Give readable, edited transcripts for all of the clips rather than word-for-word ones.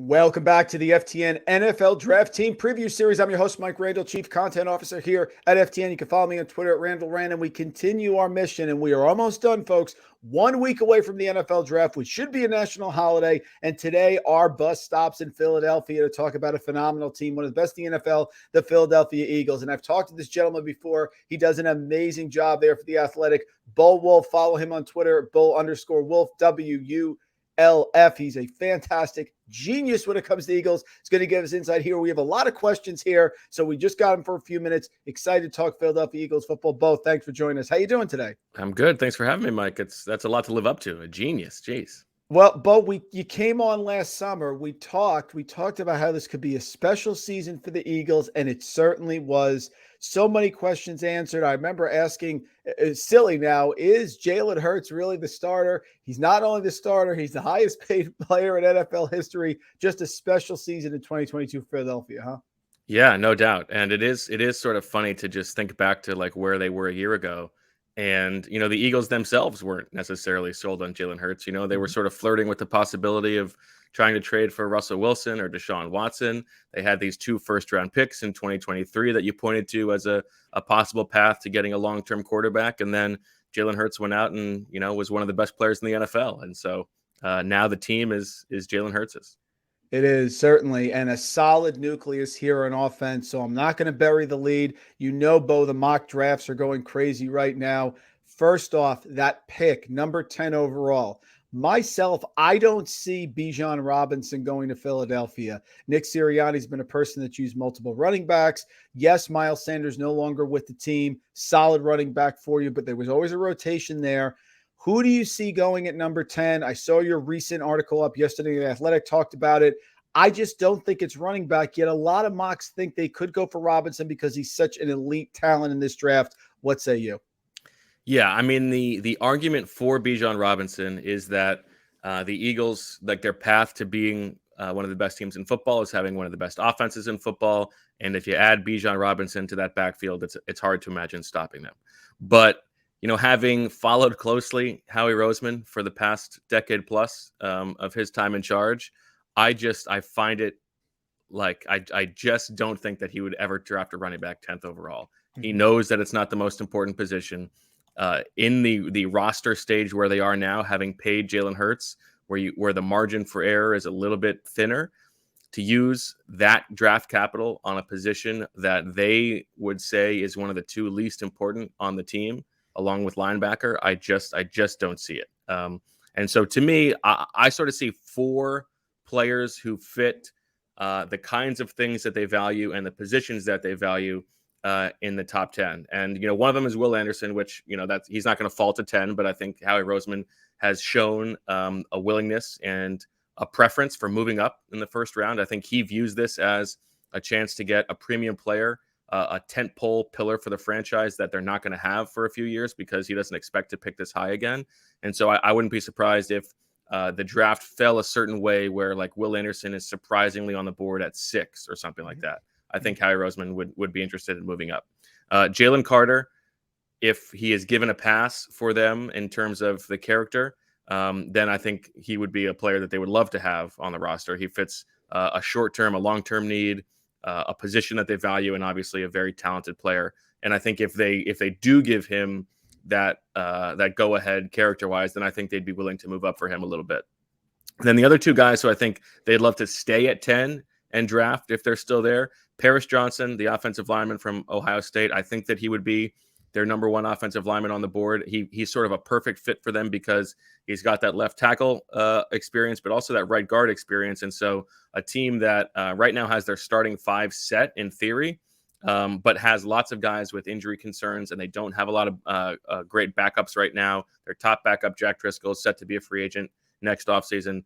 Welcome back to the FTN NFL Draft Team Preview Series. I'm your host, Mike Randle, Chief Content Officer here at FTN. You can follow me on Twitter at RandleRand, and we continue our mission, and we are almost done, folks. 1 week away from the NFL Draft, which should be a national holiday, and today our bus stops in Philadelphia to talk about a phenomenal team, one of the best in the NFL, the Philadelphia Eagles. And I've talked to this gentleman before. He does an amazing job there for The Athletic. Wulf, follow him on Twitter, Bull_Wulf, WULF. He's a fantastic genius when it comes to Eagles. It's going to give us insight here. We have a lot of questions here, so we just got him for a few minutes. Excited to talk Philadelphia Eagles football. Bo, thanks for joining us. How you doing today? I'm good. Thanks for having me, Mike. That's a lot to live up to. A genius. Jeez. Well, Bo, you came on last summer. We talked about how this could be a special season for the Eagles, and it certainly was. So many questions answered. I remember asking, silly now, is Jalen Hurts really the starter? He's not only the starter, he's the highest paid player in NFL history. Just a special season in 2022 for Philadelphia, huh? Yeah, no doubt. And it is sort of funny to just think back to like where they were a year ago. And, the Eagles themselves weren't necessarily sold on Jalen Hurts. They were sort of flirting with the possibility of trying to trade for Russell Wilson or Deshaun Watson. They had these 2 first-round picks in 2023 that you pointed to as a possible path to getting a long-term quarterback. And then Jalen Hurts went out and, was one of the best players in the NFL. And so now the team is Jalen Hurts's. It is, certainly, and a solid nucleus here on offense, so I'm not going to bury the lead. Bo, the mock drafts are going crazy right now. First off, that pick, number 10 overall. Myself, I don't see Bijan Robinson going to Philadelphia. Nick Sirianni's been a person that's used multiple running backs. Yes, Miles Sanders no longer with the team. Solid running back for you, but there was always a rotation there. Who do you see going at number 10? I saw your recent article up yesterday. The Athletic talked about it. I just don't think it's running back yet. A lot of mocks think they could go for Robinson because he's such an elite talent in this draft. What say you? Yeah, I mean, the argument for Bijan Robinson is that the Eagles, like their path to being one of the best teams in football is having one of the best offenses in football. And if you add Bijan Robinson to that backfield, it's hard to imagine stopping them. But having followed closely Howie Roseman for the past decade plus of his time in charge, I find it like I just don't think that he would ever draft a running back 10th overall. Mm-hmm. He knows that it's not the most important position. In the roster stage where they are now, having paid Jalen Hurts, where the margin for error is a little bit thinner, to use that draft capital on a position that they would say is one of the 2 least important on the team, along with linebacker, I just don't see it. And so to me, I sort of see 4 players who fit the kinds of things that they value and the positions that they value in the top 10. And, one of them is Will Anderson, which, he's not going to fall to 10, but I think Howie Roseman has shown a willingness and a preference for moving up in the first round. I think he views this as a chance to get a premium player, a tentpole pillar for the franchise that they're not going to have for a few years because he doesn't expect to pick this high again. And so I wouldn't be surprised if the draft fell a certain way where like Will Anderson is surprisingly on the board at 6 or something like that. I think Howie Roseman would be interested in moving up. Jalen Carter, if he is given a pass for them in terms of the character, then I think he would be a player that they would love to have on the roster. He fits a short-term, a long-term need, a position that they value, and obviously a very talented player. And I think if they do give him that go-ahead character-wise, then I think they'd be willing to move up for him a little bit. And then the other 2 guys who I think they'd love to stay at 10 and draft if they're still there, Paris Johnson, the offensive lineman from Ohio State. I think that he would be their number 1 offensive lineman on the board. He's sort of a perfect fit for them because he's got that left tackle experience, but also that right guard experience. And so a team that right now has their starting 5 set in theory, but has lots of guys with injury concerns, and they don't have a lot of great backups right now. Their top backup, Jack Driscoll, is set to be a free agent next offseason.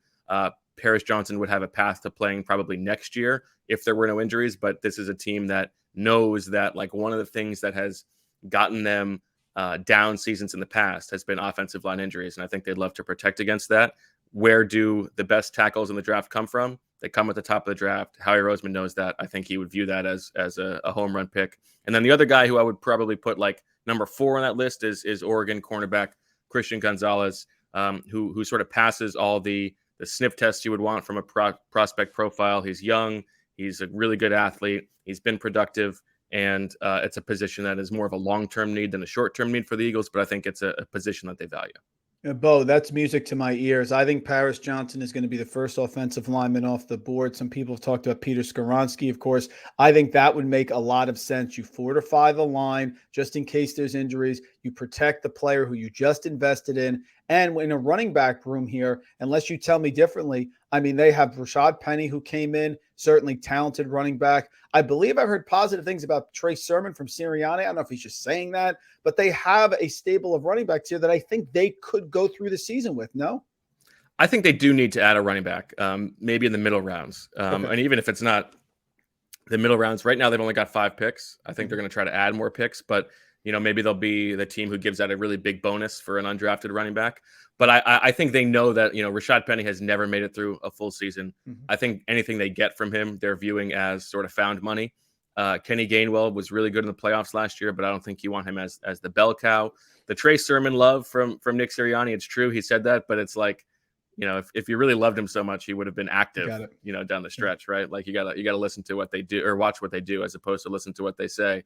Paris Johnson would have a path to playing probably next year if there were no injuries, but this is a team that knows that like one of the things that has gotten them down seasons in the past has been offensive line injuries, and I think they'd love to protect against that. Where do the best tackles in the draft come from? They come at the top of the draft. Howie Roseman knows that. I think he would view that as a home run pick. And then the other guy who I would probably put like number 4 on that list is Oregon cornerback Christian Gonzalez, who sort of passes all the sniff test you would want from a prospect profile. He's young. He's a really good athlete. He's been productive. And it's a position that is more of a long-term need than a short-term need for the Eagles, but I think it's a position that they value. Bo, that's music to my ears. I think Paris Johnson is going to be the first offensive lineman off the board. Some people have talked about Peter Skoronski, of course. I think that would make a lot of sense. You fortify the line just in case there's injuries. You protect the player who you just invested in. And in a running back room here, unless you tell me differently, I mean, they have Rashaad Penny, who came in, certainly talented running back. I believe I've heard positive things about Trey Sermon from Sirianni. I don't know if he's just saying that, but they have a stable of running backs here that I think they could go through the season with. No? I think they do need to add a running back, maybe in the middle rounds. Okay. And even if it's not the middle rounds, right now they've only got 5 picks. I think they're going to try to add more picks, but maybe they'll be the team who gives out a really big bonus for an undrafted running back. But I think they know that, Rashaad Penny has never made it through a full season. I think anything they get from him, they're viewing as sort of found money. Kenny Gainwell was really good in the playoffs last year, but I don't think you want him as the bell cow. The Trey Sermon love from Nick Sirianni, it's true. He said that, but it's like, if you really loved him so much, he would have been active, down the stretch, right? Like you gotta listen to what they do or watch what they do as opposed to listen to what they say.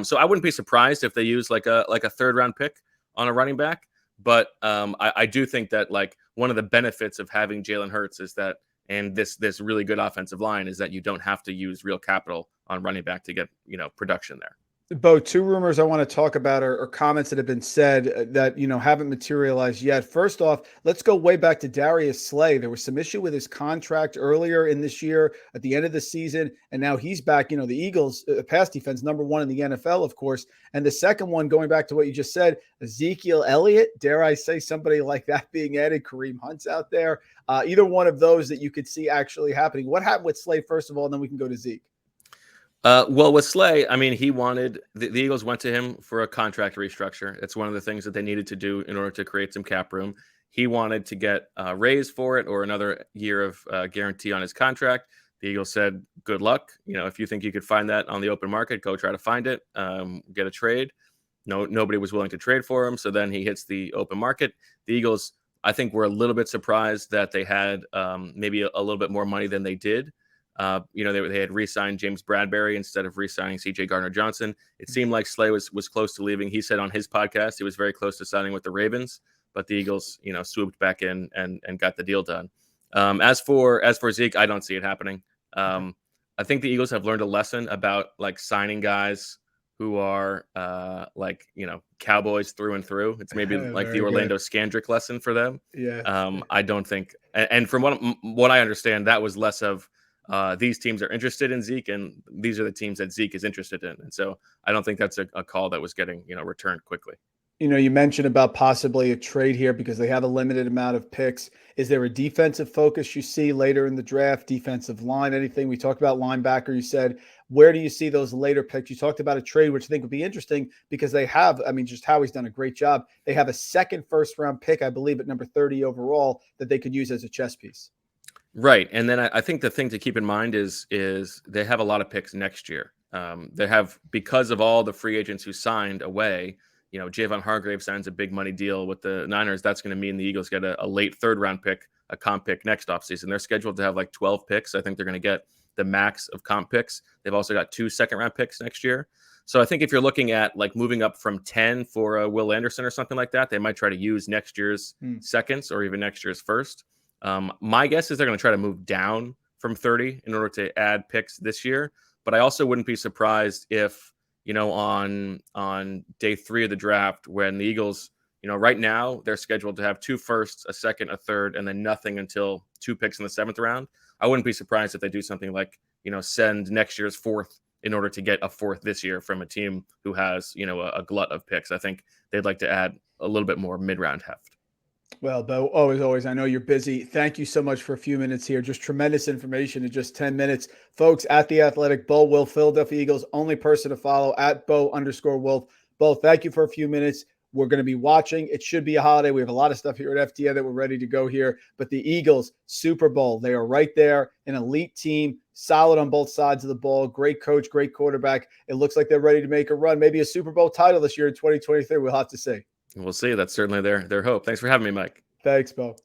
So I wouldn't be surprised if they use like a third round pick on a running back. But I do think that like one of the benefits of having Jalen Hurts is that, and this really good offensive line is that you don't have to use real capital on running back to get, production there. Bo, 2 rumors I want to talk about are comments that have been said that, haven't materialized yet. First off, let's go way back to Darius Slay. There was some issue with his contract earlier in this year at the end of the season, and now he's back. The Eagles pass defense, #1 in the NFL, of course. And the second one, going back to what you just said, Ezekiel Elliott, dare I say somebody like that being added, Kareem Hunt's out there. Either one of those that you could see actually happening. What happened with Slay, first of all, and then we can go to Zeke. Well, with Slay, I mean, he wanted the Eagles went to him for a contract restructure. It's one of the things that they needed to do in order to create some cap room. He wanted to get a raise for it or another year of guarantee on his contract. The Eagles said, good luck. If you think you could find that on the open market, go try to find it, get a trade. Nobody was willing to trade for him. So then he hits the open market. The Eagles, I think, were a little bit surprised that they had maybe a little bit more money than they did. They had re-signed James Bradbury instead of re-signing C.J. Gardner-Johnson. It seemed like Slay was close to leaving. He said on his podcast he was very close to signing with the Ravens, but the Eagles, swooped back in and got the deal done. As for Zeke, I don't see it happening. I think the Eagles have learned a lesson about like signing guys who are Cowboys through and through. It's maybe like the Orlando Scandrick lesson for them. Yeah. I don't think, and from what I understand, that was less of these teams are interested in Zeke, and these are the teams that Zeke is interested in. And so I don't think that's a call that was getting, returned quickly. You mentioned about possibly a trade here because they have a limited amount of picks. Is there a defensive focus you see later in the draft, defensive line, anything? We talked about linebacker. You said, where do you see those later picks? You talked about a trade, which I think would be interesting because they have, just Howie's done a great job. They have a second first-round pick, I believe, at number 30 overall that they could use as a chess piece. Right. And then I think the thing to keep in mind is they have a lot of picks next year. They have, because of all the free agents who signed away, Javon Hargrave signs a big money deal with the Niners. That's going to mean the Eagles get a late 3rd round pick, a comp pick next offseason. They're scheduled to have like 12 picks. I think they're going to get the max of comp picks. They've also got 2 second round picks next year. So I think if you're looking at like moving up from 10 for a Will Anderson or something like that, they might try to use next year's seconds or even next year's first. My guess is they're going to try to move down from 30 in order to add picks this year. But I also wouldn't be surprised if, on day 3 of the draft, when the Eagles, right now they're scheduled to have 2 firsts, a second, a third, and then nothing until 2 picks in the 7th round. I wouldn't be surprised if they do something like, send next year's 4th in order to get a 4th this year from a team who has, a glut of picks. I think they'd like to add a little bit more mid-round heft. Well, Bo, always, I know you're busy. Thank you so much for a few minutes here. Just tremendous information in just 10 minutes. Folks, at The Athletic, Bo Wulf, Philadelphia Eagles, only person to follow, at Bo_Wulf. Bo, thank you for a few minutes. We're going to be watching. It should be a holiday. We have a lot of stuff here at FTN that we're ready to go here. But the Eagles, Super Bowl, they are right there, an elite team, solid on both sides of the ball, great coach, great quarterback. It looks like they're ready to make a run, maybe a Super Bowl title this year in 2023. We'll have to see. We'll see. That's certainly their hope. Thanks for having me, Mike. Thanks, Bo.